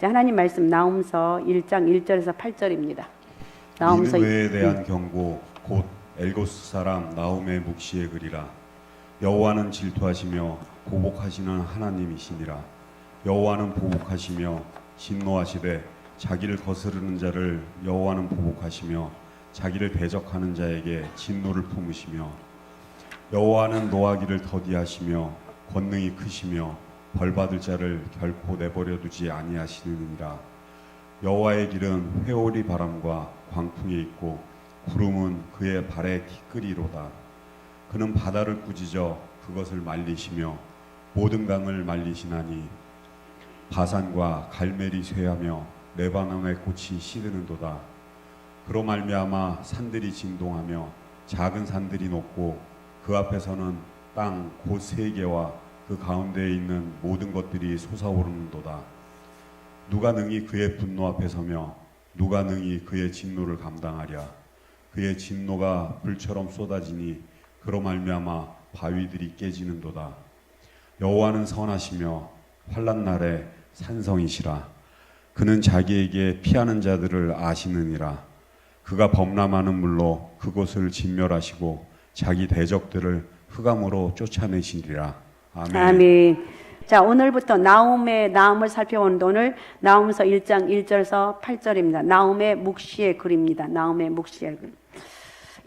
자, 하나님 말씀 나홈서 1장 1절에서 8절입니다. 나홈서 니느웨에 대한 경고 곧 엘고스 사람 나홈의 묵시의 글이라. 여호와는 질투하시며 보복하시는 하나님이시니라. 여호와는 보복하시며 진노하시되 자기를 거스르는 자를 여호와는 보복하시며 자기를 대적하는 자에게 진노를 품으시며 여호와는 노하기를 더디하시며 권능이 크시며 벌받을 자를 결코 내버려 두지 아니하시느니라. 여호와의 길은 회오리 바람과 광풍에 있고 구름은 그의 발에 티끌이로다. 그는 바다를 꾸짖어 그것을 말리시며 모든 강을 말리시나니 바산과 갈멜이 쇠하며 레바논의 꽃이 시드는도다. 그로 말미암아 산들이 진동하며 작은 산들이 높고 그 앞에서는 땅 곧 세 개와 그 가운데에 있는 모든 것들이 솟아오르는도다. 누가 능히 그의 분노 앞에 서며 누가 능히 그의 진노를 감당하랴. 그의 진노가 불처럼 쏟아지니 그로 말미암아 바위들이 깨지는도다. 여호와는 선하시며 환난 날에 산성이시라. 그는 자기에게 피하는 자들을 아시느니라. 그가 범람하는 물로 그곳을 진멸하시고 자기 대적들을 흑암으로 쫓아내시리라. 아멘. 아멘. 자, 오늘부터 나홈을 살펴보는데 오늘 나홈서 1장 1절에서 8절입니다. 나홈의 묵시의 글입니다. 나홈의 묵시의 글.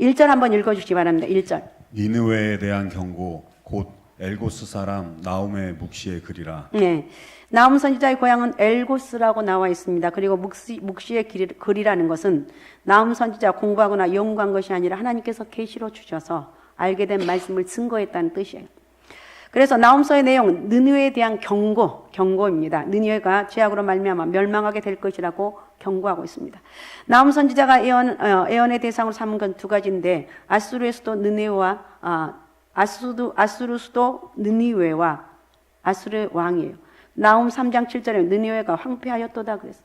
1절 한번 읽어주시기 바랍니다. 1절. 니느웨에 대한 경고 곧 엘고스 사람 나홈의 묵시의 글이라. 네. 나홈 선지자의 고향은 엘고스라고 나와 있습니다. 그리고 묵시의 글이라는 것은 나홈 선지자 공부하거나 연구한 것이 아니라 하나님께서 계시로 주셔서 알게 된 말씀을 증거했다는 뜻이에요. 그래서 나홈서의 내용은 느느웨에 대한 경고입니다. 느느웨가 죄악으로 말미암아 멸망하게 될 것이라고 경고하고 있습니다. 나홈 선지자가 예언의 대상으로 삼은 건 두 가지인데 아수르의 수도 느느웨와 아수르 수도 느느웨와 아수르의 왕이에요. 나홈 3장 7절에 느느웨가 황폐하였도다 그랬어요.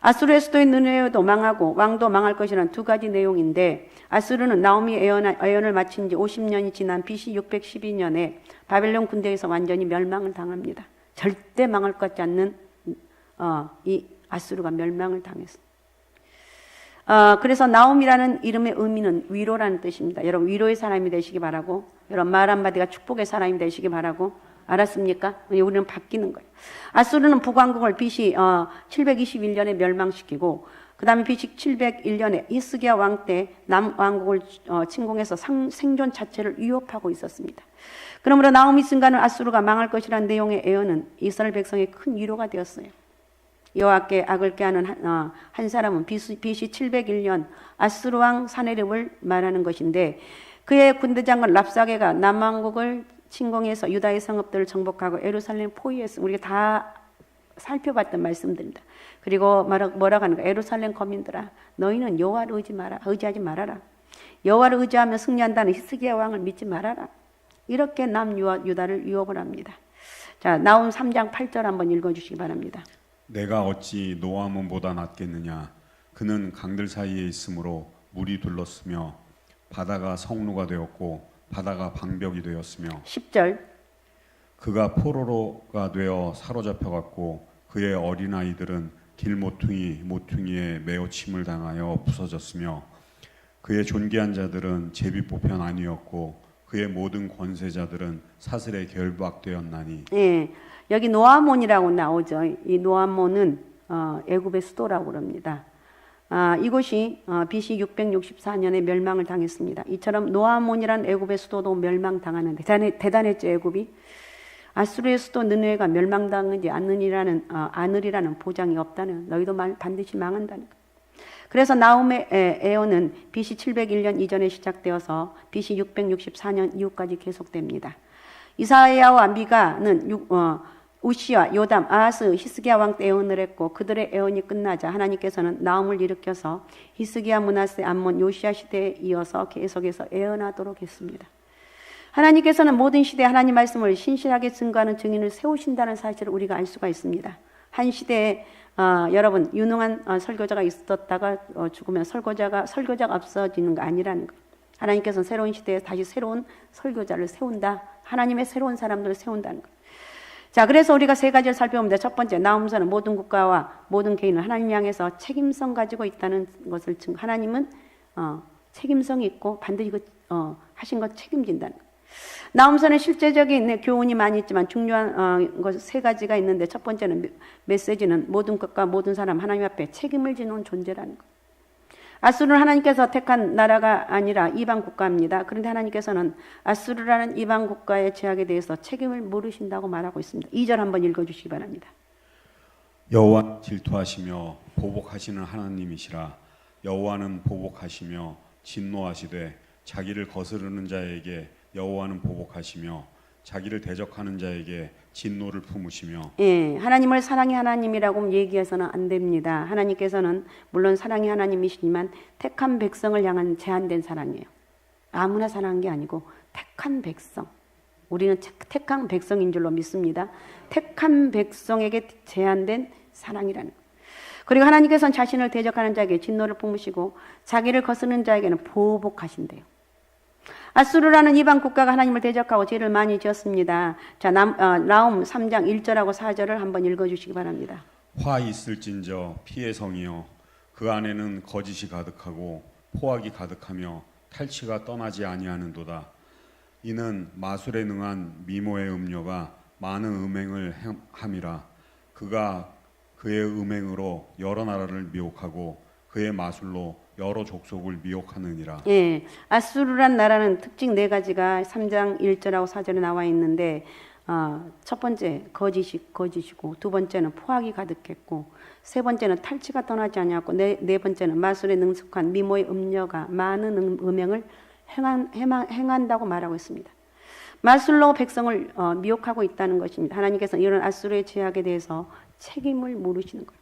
아수르의 수도인 느느웨도 망하고 왕도 망할 것이라는 두 가지 내용인데 아수르는 나홈이 예언을 마친 지 50년이 지난 BC 612년에 바벨론 군대에서 완전히 멸망을 당합니다. 절대 망할 것 같지 않는 이 아수르가 멸망을 당했어요. 그래서 나홈이라는 이름의 의미는 위로라는 뜻입니다. 여러분 위로의 사람이 되시기 바라고, 여러분 말 한마디가 축복의 사람이 되시기 바라고, 알았습니까? 우리는 바뀌는 거예요. 아수르는 북왕국을 BC 721년에 멸망시키고 그 다음에 BC 701년에 히스기야 왕 때 남왕국을 침공해서 생존 자체를 위협하고 있었습니다. 그러므로 나홈이 증가하는 아수르가 망할 것이라는 내용의 예언은 이스라엘 백성의 큰 위로가 되었어요. 여호와께 악을 꾀하는 한 사람은 BC 701년 아수르 왕 사네립을 말하는 것인데 그의 군대장관 랍사게가 남왕국을 침공해서 유다의 성읍들을 정복하고 예루살렘 포위했습니다. 우리가 다 살펴봤던 말씀들입니다. 그리고 뭐라고 하는가? 예루살렘 거민들아, 너희는 여호와를 의지하지 말아라. 여호와를 의지하며 승리한다는 히스기야 왕을 믿지 말아라. 이렇게 남유다를 유혹을 합니다. 자, 나홈 3장 8절 한번 읽어주시기 바랍니다. 내가 어찌 노아몬보다 낫겠느냐. 그는 강들 사이에 있으므로 물이 둘렀으며 바다가 성루가 되었고 바다가 방벽이 되었으며 10절. 그가 포로로가 되어 사로잡혀갔고 그의 어린아이들은 길 모퉁이에 메어침을 당하여 부서졌으며 그의 존귀한 자들은 제비뽑혀 나뉘었고 그의 모든 권세자들은 사슬에 결박되었나니. 예, 여기 노아몬이라고 나오죠. 이 노아몬은 애굽의 수도라고 그럽니다. 이곳이 BC 664년에 멸망을 당했습니다. 이처럼 노아몬이란 애굽의 수도도 멸망당하는데 대단했죠. 애굽이. 아수르의 수도 느느웨가 멸망당하지 않으리라는 보장이 없다는, 너희도 반드시 망한다는 것. 그래서 나홈의 예언은 BC 701년 이전에 시작되어서 BC 664년 이후까지 계속됩니다. 이사야와 미가는 우시와 요담, 아하스, 히스기야 왕 때 예언을 했고 그들의 예언이 끝나자 하나님께서는 나홈을 일으켜서 히스기야, 므낫세, 암몬, 요시야 시대에 이어서 계속해서 예언하도록 했습니다. 하나님께서는 모든 시대에 하나님 말씀을 신실하게 증거하는 증인을 세우신다는 사실을 우리가 알 수가 있습니다. 한 시대에 여러분 유능한 설교자가 있었다가 죽으면 설교자가 없어지는 거 아니라는 거예요. 하나님께서는 새로운 시대에 다시 새로운 설교자를 세운다. 하나님의 새로운 사람들을 세운다는 거예요. 자, 그래서 우리가 세 가지를 살펴봅니다. 첫 번째, 나움서는 모든 국가와 모든 개인을 하나님 향해서 책임성 가지고 있다는 것을 하나님은 책임성이 있고 반드시 하신 것 책임진다는 것. 나움서는 실제적인 교훈이 많이 있지만 중요한 것 세 가지가 있는데 첫 번째는 메시지는 모든 국가 모든 사람 하나님 앞에 책임을 지는 존재라는 것. 아수르는 하나님께서 택한 나라가 아니라 이방 국가입니다. 그런데 하나님께서는 아수르라는 이방 국가의 제약에 대해서 책임을 물으신다고 말하고 있습니다. 2절 한번 읽어주시기 바랍니다. 여호와 질투하시며 보복하시는 하나님이시라. 여호와는 보복하시며 진노하시되 자기를 거스르는 자에게 여호와는 보복하시며 자기를 대적하는 자에게 진노를 품으시며. 예, 하나님을 사랑의 하나님이라고 얘기해서는 안 됩니다. 하나님께서는 물론 사랑의 하나님이시지만 택한 백성을 향한 제한된 사랑이에요. 아무나 사랑한 게 아니고 택한 백성. 우리는 택한 백성인 줄로 믿습니다. 택한 백성에게 제한된 사랑이라는 것. 그리고 하나님께서는 자신을 대적하는 자에게 진노를 품으시고 자기를 거스르는 자에게는 보복하신대요. 아수르라는 이방 국가가 하나님을 대적하고 죄를 많이 지었습니다. 자, 나움 3장 1절하고 4절을 한번 읽어주시기 바랍니다. 화 있을진저 피의 성이여 그 안에는 거짓이 가득하고 포악이 가득하며 탈취가 떠나지 아니하는도다. 이는 마술에 능한 미모의 음녀가 많은 음행을 함이라. 그가 그의 음행으로 여러 나라를 미혹하고 그의 마술로 여러 족속을 미혹하느니라. 예, 아수르란 나라는 특징 네 가지가 3장 1절하고 4절에 나와 있는데 첫 번째 거짓이고 두 번째는 포악이 가득했고 세 번째는 탈취가 떠나지 아니하고 네 번째는 마술에 능숙한 미모의 음녀가 많은 음행을 행한다고 말하고 있습니다. 마술로 백성을 미혹하고 있다는 것입니다. 하나님께서 이런 아수르의 죄악에 대해서 책임을 물으시는 거예요.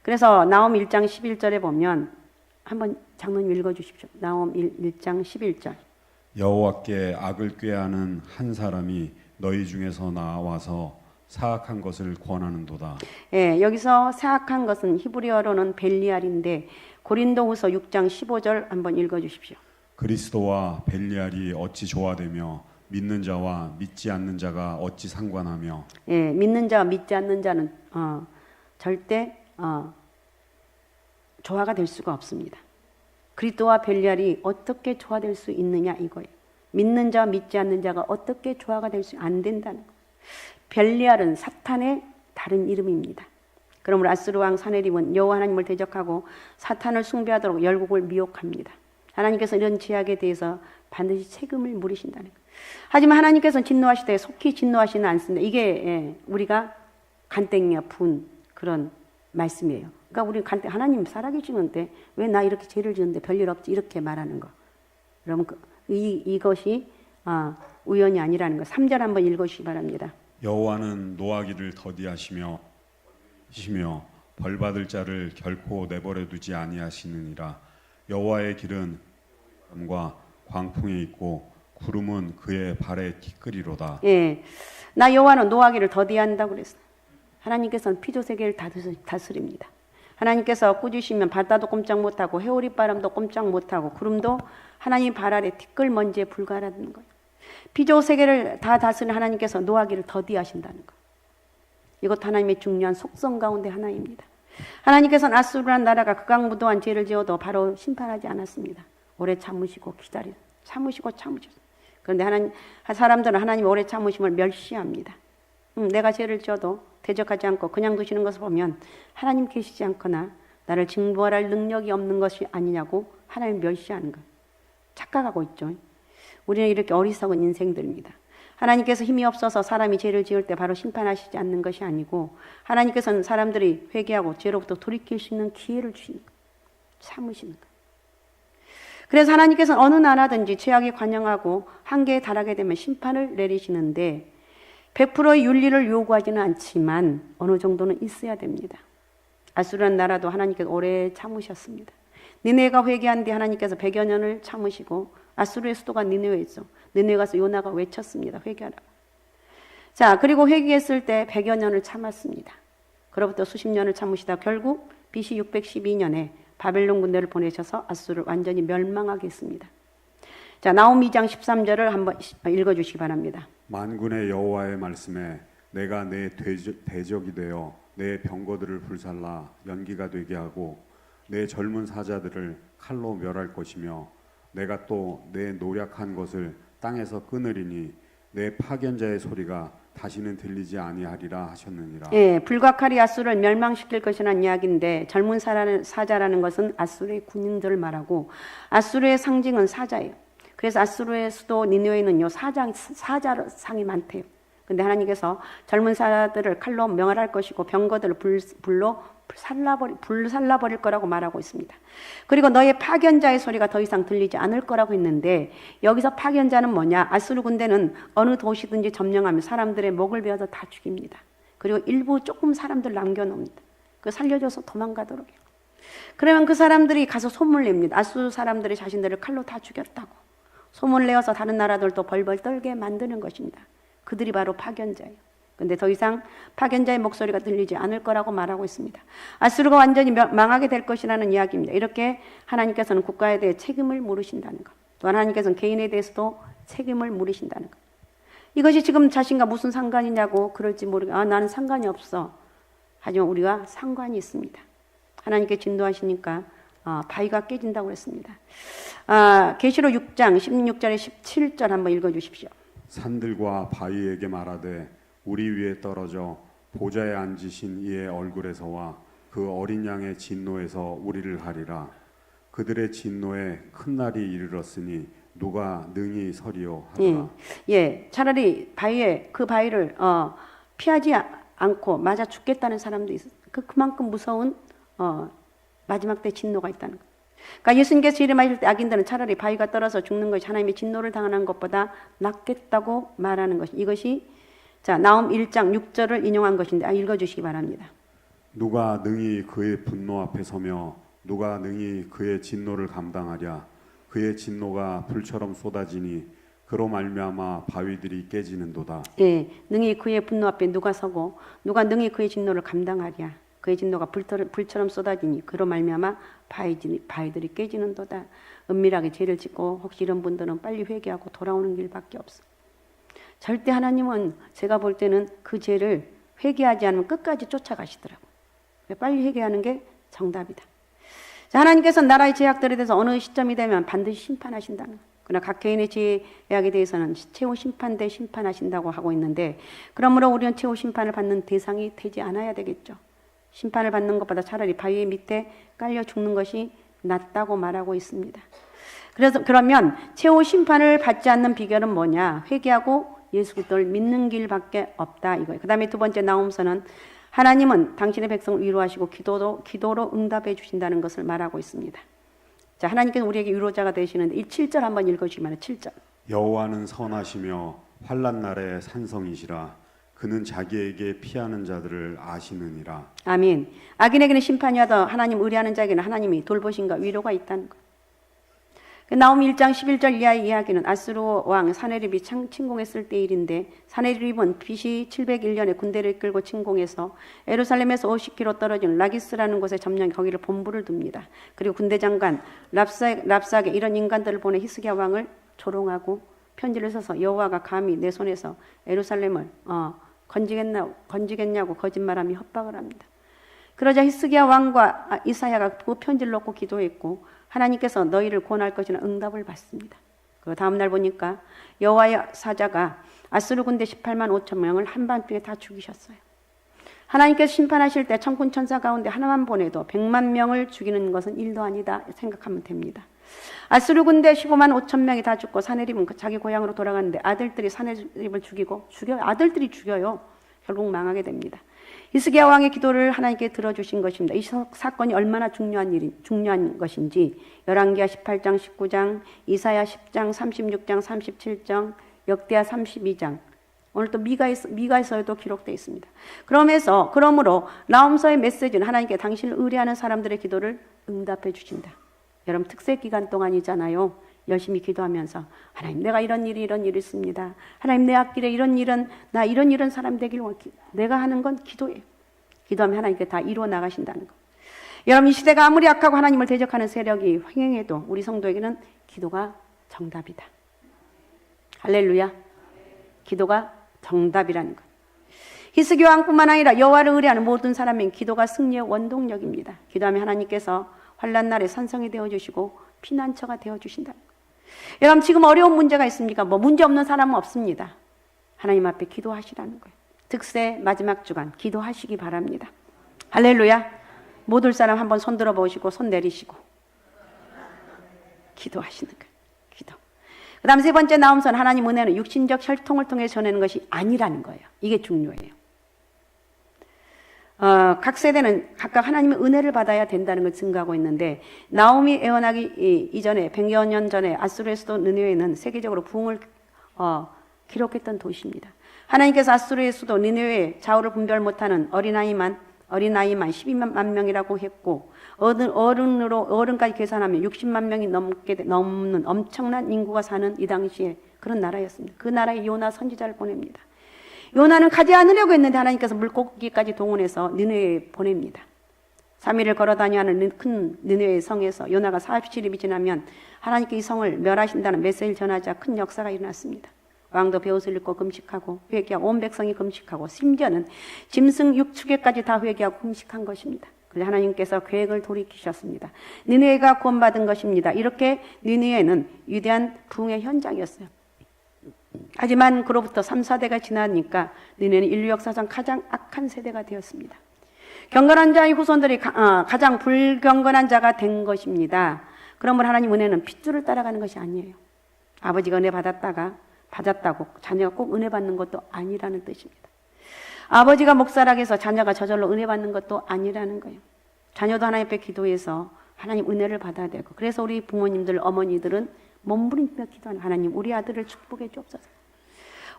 그래서 나움 1장 11절에 보면 한번 장로님 읽어주십시오. 나움 1장 11절. 여호와께 악을 꾀하는 한 사람이 너희 중에서 나와서 사악한 것을 권하는도다. 예, 여기서 사악한 것은 히브리어로는 벨리알인데 고린도후서 6장 15절 한번 읽어주십시오. 그리스도와 벨리알이 어찌 조화되며 믿는 자와 믿지 않는 자가 어찌 상관하며. 예, 믿는 자와 믿지 않는 자는 절대 조화가 될 수가 없습니다. 그리스도와 벨리알이 어떻게 조화될 수 있느냐 이거예요. 믿는 자와 믿지 않는 자가 어떻게 조화가 될 수 안 된다는 거예요. 벨리알은 사탄의 다른 이름입니다. 그러므로 아수르 왕 사네립은 여호와 하나님을 대적하고 사탄을 숭배하도록 열국을 미혹합니다. 하나님께서 이런 죄악에 대해서 반드시 책임을 물으신다는 거예요. 하지만 하나님께서는 진노하실 때 속히 진노하시는 않습니다. 이게 우리가 간땡이와 분 그런 말씀이에요. 그러니까 우리 하나님 살아계시는데 왜 나 이렇게 죄를 지었는데 별일 없지 이렇게 말하는 거. 여러분 이것이 우연이 아니라는 거. 3절 한번 읽어주시기 바랍니다. 여호와는 노하기를 더디하시며 벌받을 자를 결코 내버려 두지 아니하시느니라. 여호와의 길은 과 광풍에 있고 구름은 그의 발에 티끌이로다. 예, 나 여호와는 노하기를 더디한다고 그랬어. 하나님께서는 피조 세계를 다스립니다. 하나님께서 꾸짖으시면 바다도 꼼짝 못하고 해오리 바람도 꼼짝 못하고 구름도 하나님 발 아래 티끌 먼지에 불과하다는 거예요. 피조 세계를 다 다스리는 하나님께서 노하기를 더디하신다는 거. 이것도 하나님의 중요한 속성 가운데 하나입니다. 하나님께서는 아수르란 나라가 극악무도한 죄를 지어도 바로 심판하지 않았습니다. 오래 참으시고 참으시고. 그런데 사람들은 하나님의 오래 참으심을 멸시합니다. 내가 죄를 지어도 대적하지 않고 그냥 두시는 것을 보면 하나님 계시지 않거나 나를 징벌할 능력이 없는 것이 아니냐고 하나님 멸시하는 것. 착각하고 있죠. 우리는 이렇게 어리석은 인생들입니다. 하나님께서 힘이 없어서 사람이 죄를 지을 때 바로 심판하시지 않는 것이 아니고 하나님께서는 사람들이 회개하고 죄로부터 돌이킬 수 있는 기회를 주시는 것. 참으시는 것. 그래서 하나님께서는 어느 나라든지 죄악이 관영하고 한계에 달하게 되면 심판을 내리시는데 100%의 윤리를 요구하지는 않지만 어느 정도는 있어야 됩니다. 아수르라는 나라도 하나님께서 오래 참으셨습니다. 니네가 회개한 뒤 하나님께서 100여 년을 참으시고 아수르의 수도가 니네웨에 있어. 니네웨 가서 요나가 외쳤습니다. 회개하라고. 자, 그리고 회개했을 때 100여 년을 참았습니다. 그로부터 수십 년을 참으시다 결국 BC 612년에 바벨론 군대를 보내셔서 아수르를 완전히 멸망하게 했습니다. 자, 나움 2장 13절을 한번 읽어주시기 바랍니다. 만군의 여호와의 말씀에 내가 내 대적이 되어 내 병거들을 불살라 연기가 되게 하고 내 젊은 사자들을 칼로 멸할 것이며 내가 또 내 노력한 것을 땅에서 끊으리니 내 파견자의 소리가 다시는 들리지 아니하리라 하셨느니라. 예, 불과 칼이 아수를 멸망시킬 것이라는 이야기인데 젊은 사자라는 것은 아수르의 군인들을 말하고 아수르의 상징은 사자예요. 그래서 아수르의 수도 니느웨는 요 사자상이 많대요. 근데 하나님께서 젊은 사자들을 칼로 명할 것이고 병거들을 불로 불살라버릴 거라고 말하고 있습니다. 그리고 너의 파견자의 소리가 더 이상 들리지 않을 거라고 했는데 여기서 파견자는 뭐냐? 아수르 군대는 어느 도시든지 점령하면 사람들의 목을 베어서 다 죽입니다. 그리고 일부 조금 사람들 남겨놓습니다. 그 살려줘서 도망가도록 해요. 그러면 그 사람들이 가서 소문을 냅니다. 아수르 사람들이 자신들을 칼로 다 죽였다고. 소문을 내어서 다른 나라들도 벌벌 떨게 만드는 것입니다. 그들이 바로 파견자예요. 근데 더 이상 파견자의 목소리가 들리지 않을 거라고 말하고 있습니다. 아수르가 완전히 망하게 될 것이라는 이야기입니다. 이렇게 하나님께서는 국가에 대해 책임을 물으신다는 것. 또 하나님께서는 개인에 대해서도 책임을 물으신다는 것. 이것이 지금 자신과 무슨 상관이냐고 그럴지 모르겠 나는 상관이 없어. 하지만 우리가 상관이 있습니다. 하나님께 진도하시니까 바위가 깨진다고 했습니다. 계시록 6장 16절에 17절 한번 읽어주십시오. 산들과 바위에게 말하되 우리 위에 떨어져 보좌에 앉으신 이의 얼굴에서와 그 어린 양의 진노에서 우리를 하리라. 그들의 진노에 큰 날이 이르렀으니 누가 능히 서리요 하더라. 예, 차라리 그 바위를 피하지 않고 맞아 죽겠다는 사람도 있어요. 그만큼 무서운 마지막 때 진노가 있다는 거. 그러니까 예수님께서 일어나실 때 악인들은 차라리 바위가 떨어져 죽는 것이 하나님의 진노를 당하는 것보다 낫겠다고 말하는 것이 이것이 자 나움 1장 6절을 인용한 것인데 읽어주시기 바랍니다. 누가 능히 그의 분노 앞에 서며 누가 능히 그의 진노를 감당하랴. 그의 진노가 불처럼 쏟아지니 그로 말미암아 바위들이 깨지는도다. 예, 능히 그의 분노 앞에 누가 서고 누가 능히 그의 진노를 감당하랴. 그의 진노가 불처럼 쏟아지니 그로 말미암아 바위들이 깨지는도다. 은밀하게 죄를 짓고 혹시 이런 분들은 빨리 회개하고 돌아오는 길밖에 없어. 절대 하나님은 제가 볼 때는 그 죄를 회개하지 않으면 끝까지 쫓아가시더라고. 빨리 회개하는 게 정답이다. 자, 하나님께서 나라의 죄악들에 대해서 어느 시점이 되면 반드시 심판하신다는 거예요. 그러나 각 개인의 죄악에 대해서는 최후 심판대 심판하신다고 하고 있는데 그러므로 우리는 최후 심판을 받는 대상이 되지 않아야 되겠죠. 심판을 받는 것보다 차라리 바위 밑에 깔려 죽는 것이 낫다고 말하고 있습니다. 그러면 최후 심판을 받지 않는 비결은 뭐냐? 회개하고 예수 그리스도를 믿는 길밖에 없다 이거예요. 그 다음에 두 번째 나옴서는 하나님은 당신의 백성을 위로하시고 기도로 응답해 주신다는 것을 말하고 있습니다. 자, 하나님께서 우리에게 위로자가 되시는데 이 7절 한번 읽어주시면 7절. 여호와는 선하시며 환난 날에 산성이시라. 그는 자기에게 피하는 자들을 아시느니라. 아멘. 악인에게는 심판이 와도 하나님 의뢰하는 자에게는 하나님이 돌보심과 위로가 있다는 것. 나움 1장 11절 이하의 이야기는 아수르 왕 사네립이 침공했을 때 일인데 사네립은 BC 701년에 군대를 이끌고 침공해서 예루살렘에서 50km 떨어진 라기스라는 곳에 점령 거기를 본부를 둡니다. 그리고 군대 장관 랍사게 이런 인간들을 보내 히스기야 왕을 조롱하고 편지를 써서 여호와가 감히 내 손에서 예루살렘을 건지겠냐고 거짓말하며 협박을 합니다. 그러자 히스기야 왕과 이사야가 그 편지를 놓고 기도했고 하나님께서 너희를 구원할 것이나 응답을 받습니다. 그 다음 날 보니까 여호와의 사자가 아수르 군대 18만 5천 명을 한밤중에 다 죽이셨어요. 하나님께서 심판하실 때 천군 천사 가운데 하나만 보내도 100만 명을 죽이는 것은 일도 아니다 생각하면 됩니다. 아수르 군대 15만 5천 명이 다 죽고 사네립은 자기 고향으로 돌아가는데 아들들이 사네립을 아들들이 죽여요. 결국 망하게 됩니다. 히스기야 왕의 기도를 하나님께 들어주신 것입니다. 이 사건이 얼마나 중요한 것인지 열왕기하 18장 19장 이사야 10장 36장 37장 역대하 32장 오늘 또 미가에서도 기록되어 있습니다. 그러므로 나홈서의 메시지는 하나님께 당신을 의뢰하는 사람들의 기도를 응답해 주신다. 여러분 특세 기간 동안이잖아요. 열심히 기도하면서 하나님 내가 이런 일이 있습니다. 하나님 내 앞길에 나 이런 사람 되길 내가 하는 건 기도예요. 기도하면 하나님께 다 이루어 나가신다는 거. 여러분 이 시대가 아무리 악하고 하나님을 대적하는 세력이 횡행해도 우리 성도에게는 기도가 정답이다. 할렐루야. 기도가 정답이라는 것. 히스기 왕뿐만 아니라 여호와를 의뢰하는 모든 사람의 기도가 승리의 원동력입니다. 기도하면 하나님께서 환난 날에 산성이 되어주시고 피난처가 되어주신다. 여러분 지금 어려운 문제가 있습니까? 문제 없는 사람은 없습니다. 하나님 앞에 기도하시라는 거예요. 특세 마지막 주간 기도하시기 바랍니다. 할렐루야. 못 올 사람 한번 손 들어 보시고 손 내리시고 기도하시는 거예요. 기도. 그 다음 세 번째 나움선 하나님 은혜는 육신적 혈통을 통해 전하는 것이 아니라는 거예요. 이게 중요해요. 각 세대는 각각 하나님의 은혜를 받아야 된다는 걸 증거하고 있는데 나움이 애원하기 이전에 100여 년 전에 아수르의 수도 느느웨는 세계적으로 부흥을 기록했던 도시입니다. 하나님께서 아수르의 수도 느느웨에 좌우를 분별 못하는 어린아이만 12만 명이라고 했고 어른까지 계산하면 60만 명이 넘는 엄청난 인구가 사는 이 당시에 그런 나라였습니다. 그 나라에 요나 선지자를 보냅니다. 요나는 가지 않으려고 했는데 하나님께서 물고기까지 동원해서 느느웨에 보냅니다. 3일을 걸어다녀하는 큰 느느웨의 성에서 요나가 47일이 지나면 하나님께 이 성을 멸하신다는 메시지를 전하자 큰 역사가 일어났습니다. 왕도 베옷을 입고 금식하고 회개하고 온 백성이 금식하고 심지어는 짐승 6축에까지 다 회개하고 금식한 것입니다. 그래서 하나님께서 계획을 돌이키셨습니다. 느느웨가 구원받은 것입니다. 이렇게 느느웨는 위대한 부흥의 현장이었어요. 하지만 그로부터 3, 4대가 지나니까 느느웨는 인류 역사상 가장 악한 세대가 되었습니다. 경건한 자의 후손들이 가장 불경건한 자가 된 것입니다. 그러므로 하나님 은혜는 핏줄을 따라가는 것이 아니에요. 아버지가 은혜 받았다고 자녀가 꼭 은혜 받는 것도 아니라는 뜻입니다. 아버지가 목사락에서 자녀가 저절로 은혜 받는 것도 아니라는 거예요. 자녀도 하나님 앞에 기도해서 하나님 은혜를 받아야 되고 그래서 우리 부모님들, 어머니들은 몸부림며 기도하는 하나님 우리 아들을 축복해 주옵소서.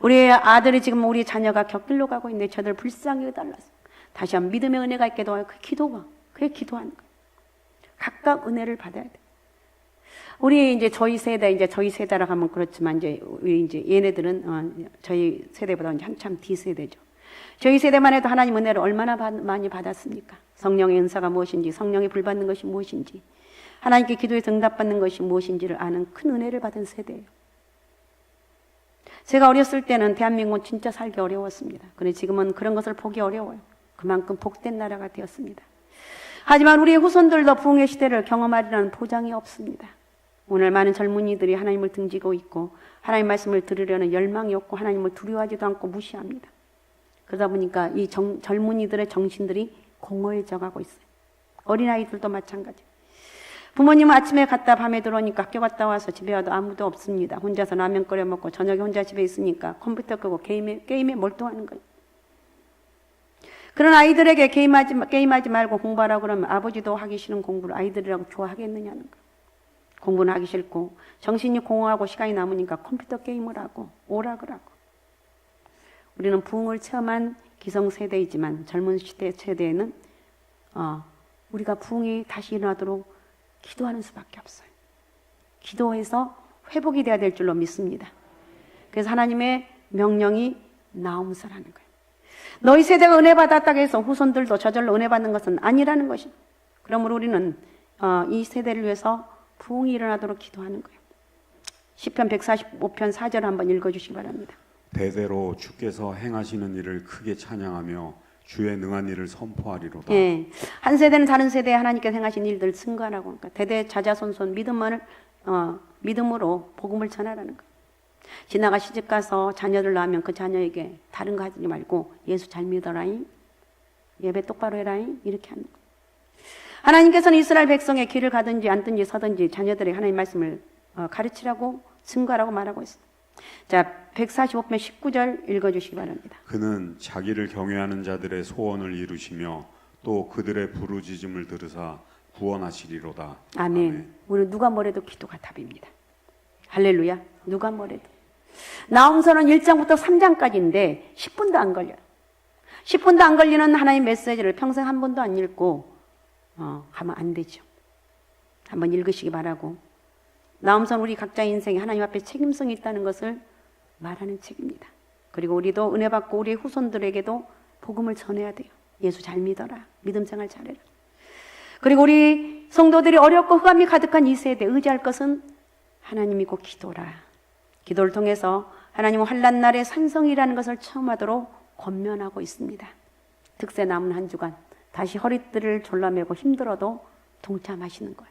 우리 아들이 지금 우리 자녀가 격길로 가고 있는데 저들 불쌍히 해달라서 다시 한번 믿음의 은혜가 있게 도와요. 그 기도가 그게 기도하는 거예요. 각각 은혜를 받아야 돼. 우리 이제 저희 세대라고 하면 그렇지만 이제 얘네들은 저희 세대보다 이제 한참 뒤세대죠. 저희 세대만 해도 하나님 은혜를 얼마나 많이 받았습니까? 성령의 은사가 무엇인지, 성령의 불 받는 것이 무엇인지, 하나님께 기도해서 응답받는 것이 무엇인지를 아는 큰 은혜를 받은 세대예요. 제가 어렸을 때는 대한민국은 진짜 살기 어려웠습니다. 그런데 지금은 그런 것을 보기 어려워요. 그만큼 복된 나라가 되었습니다. 하지만 우리의 후손들도 부흥의 시대를 경험하리라는 보장이 없습니다. 오늘 많은 젊은이들이 하나님을 등지고 있고 하나님 말씀을 들으려는 열망이 없고 하나님을 두려워하지도 않고 무시합니다. 그러다 보니까 이 젊은이들의 정신들이 공허해져 가고 있어요. 어린아이들도 마찬가지. 부모님은 아침에 갔다 밤에 들어오니까 학교 갔다 와서 집에 와도 아무도 없습니다. 혼자서 라면 끓여 먹고 저녁에 혼자 집에 있으니까 컴퓨터 끄고 게임에 몰두하는 거예요. 그런 아이들에게 게임하지 말고 공부하라고 그러면 아버지도 하기 싫은 공부를 아이들이라고 좋아하겠느냐는 거예요. 공부는 하기 싫고 정신이 공허하고 시간이 남으니까 컴퓨터 게임을 하고 오락을 하고. 우리는 부흥을 체험한 기성세대이지만 젊은 세대에는 우리가 부흥이 다시 일어나도록 기도하는 수밖에 없어요. 기도해서 회복이 돼야 될 줄로 믿습니다. 그래서 하나님의 명령이 나움서라는 거예요. 너희 세대가 은혜 받았다고 해서 후손들도 저절로 은혜 받는 것은 아니라는 것입니다. 그러므로 우리는 이 세대를 위해서 부흥이 일어나도록 기도하는 거예요. 시편 145편 4절 한번 읽어주시기 바랍니다. 대대로 주께서 행하시는 일을 크게 찬양하며 주의 능한 일을 선포하리로다. 예, 한 세대는 다른 세대에 하나님께서 행하신 일들을 증거하라고. 그러니까 대대 자자손손 믿음으로 복음을 전하라는 거예요. 지나가 시집가서 자녀들 낳으면 그 자녀에게 다른 거 하지 말고 예수 잘 믿어라잉, 예배 똑바로 해라잉, 이렇게 하는 거예요. 하나님께서는 이스라엘 백성의 길을 가든지 앉든지 서든지 자녀들의 하나님 말씀을 가르치라고 증거하라고 말하고 있습니다. 자, 145편 19절 읽어주시기 바랍니다. 그는 자기를 경외하는 자들의 소원을 이루시며 또 그들의 부르짖음을 들으사 구원하시리로다. 아멘. 우리 누가 뭐래도 기도가 답입니다. 할렐루야. 누가 뭐래도. 나홈서는 1장부터 3장까지인데 10분도 안 걸려요. 10분도 안 걸리는 하나님 메시지를 평생 한 번도 안 읽고 가면 안 되죠. 한번 읽으시기 바라고. 나홈서는 우리 각자의 인생에 하나님 앞에 책임성이 있다는 것을 말하는 책입니다. 그리고 우리도 은혜 받고 우리 후손들에게도 복음을 전해야 돼요. 예수 잘 믿어라. 믿음 생활 잘해라. 그리고 우리 성도들이 어렵고 흑암이 가득한 이 세대에 의지할 것은 하나님이고 기도라. 기도를 통해서 하나님은 환난 날의 산성이라는 것을 체험하도록 권면하고 있습니다. 득세 남은 한 주간 다시 허리띠를 졸라매고 힘들어도 동참하시는 거예요.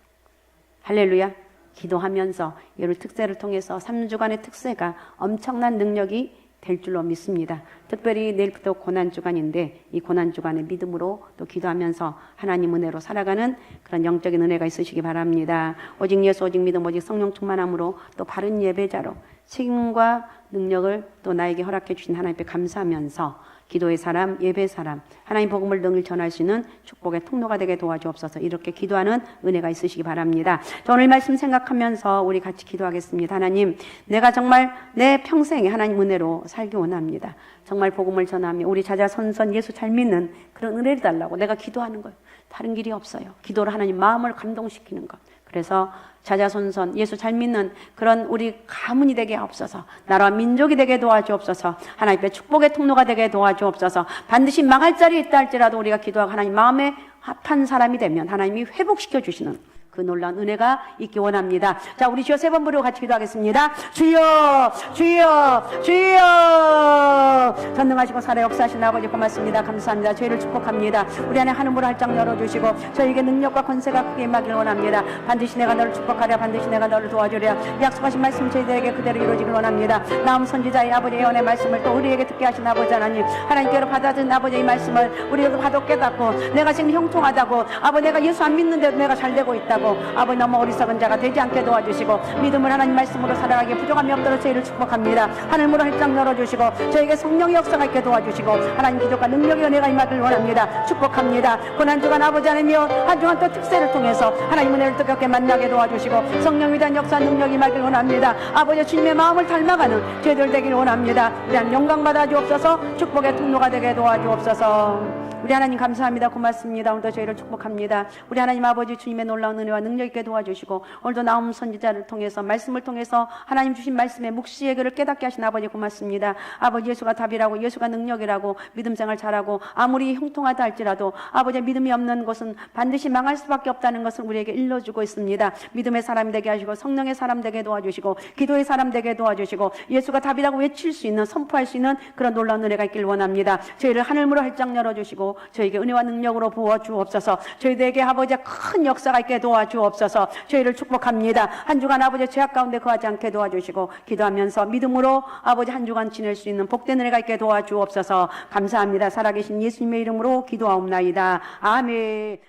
할렐루야. 기도하면서 이를 특세를 통해서 3주간의 특세가 엄청난 능력이 될 줄로 믿습니다. 특별히 내일부터 고난주간인데 이 고난주간의 믿음으로 또 기도하면서 하나님 은혜로 살아가는 그런 영적인 은혜가 있으시기 바랍니다. 오직 예수, 오직 믿음, 오직 성령 충만함으로 또 바른 예배자로 책임과 능력을 또 나에게 허락해 주신 하나님께 감사하면서 기도의 사람, 예배의 사람, 하나님 복음을 늘 전할 수 있는 축복의 통로가 되게 도와주옵소서. 이렇게 기도하는 은혜가 있으시기 바랍니다. 저 오늘 말씀 생각하면서 우리 같이 기도하겠습니다. 하나님, 내가 정말 내 평생에 하나님 은혜로 살기 원합니다. 정말 복음을 전하며 우리 자자손손 예수 잘 믿는 그런 은혜를 달라고 내가 기도하는 거예요. 다른 길이 없어요. 기도로 하나님 마음을 감동시키는 것. 그래서 자자손손 예수 잘 믿는 그런 우리 가문이 되게 하옵소서. 나라와 민족이 되게 도와주옵소서. 하나님의 축복의 통로가 되게 도와주옵소서. 반드시 망할 자리에 있다 할지라도 우리가 기도하고 하나님 마음에 합한 사람이 되면 하나님이 회복시켜 주시는 그 놀라운 은혜가 있기 원합니다. 자, 우리 주여 세 번 부르고 같이 기도하겠습니다. 주여, 주여, 주여. 전능하시고 살아 역사하신 아버지 고맙습니다. 감사합니다. 저희를 축복합니다. 우리 안에 하늘을 활짝 열어주시고 저에게 능력과 권세가 크게 임하기를 원합니다. 반드시 내가 너를 축복하랴. 반드시 내가 너를 도와주랴. 약속하신 말씀 저희들에게 그대로 이루어지길 원합니다. 나음 선지자의 아버지의 예언의 말씀을 또 우리에게 듣게 하신 아버지 하나님, 하나님께로 받아들인 아버지의 말씀을 우리가 받아 깨닫고 내가 지금 형통하다고, 아버지 내가 예수 안 믿는데도 내가 잘 되고 있다고, 아버지 너무 어리석은 자가 되지 않게 도와주시고 믿음을 하나님 말씀으로 살아가기에 부족함이 없도록 저희를 축복합니다. 하늘문을 활짝 열어주시고 저에게 성령의 역사가 있게 도와주시고 하나님 기적과 능력의 은혜가 임하기를 원합니다. 축복합니다. 고난주간 아버지 하나님이여, 한 주간 또 특세를 통해서 하나님 은혜를 뜨겁게 만나게 도와주시고 성령 위대한 역사 능력이 임하기를 원합니다. 아버지 주님의 마음을 닮아가는 저희들 되기를 원합니다. 우리 하나님 영광 받아 주옵소서. 축복의 통로가 되게 도와주옵소서. 우리 하나님 감사합니다. 고맙습니다. 오늘도 저희를 축복합니다. 우리 하나님 아버지 주님의 놀라운 은혜와 능력 있게 도와주시고 오늘도 나옴 선지자를 통해서 말씀을 통해서 하나님 주신 말씀의 묵시의 그를 깨닫게 하신 아버지 고맙습니다. 아버지 예수가 답이라고, 예수가 능력이라고, 믿음 생활 잘하고 아무리 형통하다 할지라도 아버지 믿음이 없는 것은 반드시 망할 수밖에 없다는 것을 우리에게 일러주고 있습니다. 믿음의 사람이 되게 하시고 성령의 사람 되게 도와주시고 기도의 사람 되게 도와주시고 예수가 답이라고 외칠 수 있는, 선포할 수 있는 그런 놀라운 은혜가 있길 원합니다. 저희를 하늘문으로 활짝 열어주시고 저에게 은혜와 능력으로 부어주옵소서. 저희들에게 아버지의 큰 역사가 있게 도와주옵소서. 저희를 축복합니다. 한 주간 아버지 죄악 가운데 거하지 않게 도와주시고 기도하면서 믿음으로 아버지 한 주간 지낼 수 있는 복된 은혜가 있게 도와주옵소서. 감사합니다. 살아계신 예수님의 이름으로 기도하옵나이다. 아멘.